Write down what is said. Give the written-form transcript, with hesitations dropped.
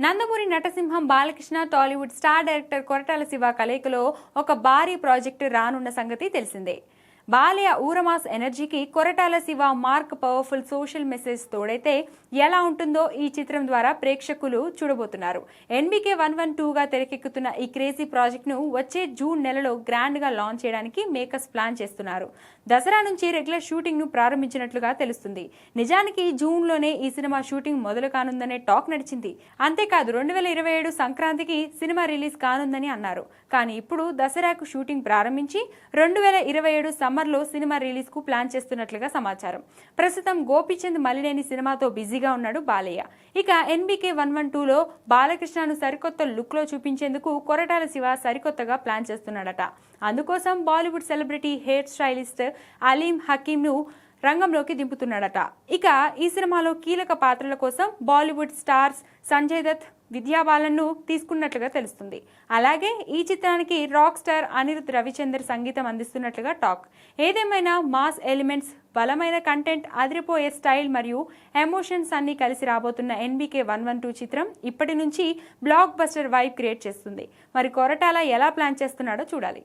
Nandamuri నటసింహం Balakrishna Tollywood star director Koratala Shiva కలయికలో ఒక భారీ ప్రాజెక్టు రానున్న సంగతి తెలిసిందే. బాలయ్య ఊరమాస్ ఎనర్జీకి Koratala Siva mark powerful social message తోడైతే ఎలా ఉంటుందో ఈ చిత్రం ద్వారా ప్రేక్షకులు చూడబోతున్నారు. ఎన్బీకే 112గా తెరకెక్కుతున్న ఈ క్రేజీ ప్రాజెక్ట్ ను వచ్చే జూన్ నెలలో గ్రాండ్ గా లాంచ్ చేయడానికి మేకర్స్ ప్లాన్ చేస్తున్నారు. దసరా నుంచి రెగ్యులర్ షూటింగ్ ను ప్రారంభించినట్లుగా తెలుస్తుంది. నిజానికి జూన్ లోనే ఈ సినిమా షూటింగ్ మొదలు కానుందనే టాక్ నడిచింది. అంతేకాదు 2027 సంక్రాంతికి సినిమా రిలీజ్ కానుందని అన్నారు. కానీ ఇప్పుడు దసరాకు షూటింగ్ ప్రారంభించి 2027 సమ్మర్లో సినిమా రిలీజ్ కు ప్లాన్ చేస్తున్నట్లుగా సమాచారం. ప్రస్తుతం గోపీచంద్ మలినేని సినిమాతో బిజీగా ఉన్నాడు బాలయ్య. ఇక ఎన్బీకే 112లో బాలకృష్ణను సరికొత్త లుక్ లో చూపించేందుకు కొరటాల శివ సరికొత్తగా ప్లాన్ చేస్తున్నాడట. అందుకోసం Bollywood celebrity hair stylist Aalim Hakim ను రంగంలోకి దింపుతున్నాడట. ఇక ఈ సినిమాలో కీలక పాత్రల కోసం బాలీవుడ్ స్టార్స్ సంజయ్ దత్, విద్యా బాలన్ను తీసుకున్నట్లుగా తెలుస్తుంది. అలాగే ఈ చిత్రానికి రాక్ స్టార్ అనిరుద్ రవిచందర్ సంగీతం అందిస్తున్నట్లుగా టాక్. ఏదేమైనా మాస్ ఎలిమెంట్స్, బలమైన కంటెంట్, అదిరిపోయే స్టైల్ మరియు ఎమోషన్స్ అన్ని కలిసి రాబోతున్న ఎన్బీకే 112 చిత్రం ఇప్పటి నుంచి బ్లాక్ బస్టర్ వైబ్ క్రియేట్ చేస్తుంది. మరి కొరటాల ఎలా ప్లాన్ చేస్తున్నాడో చూడాలి.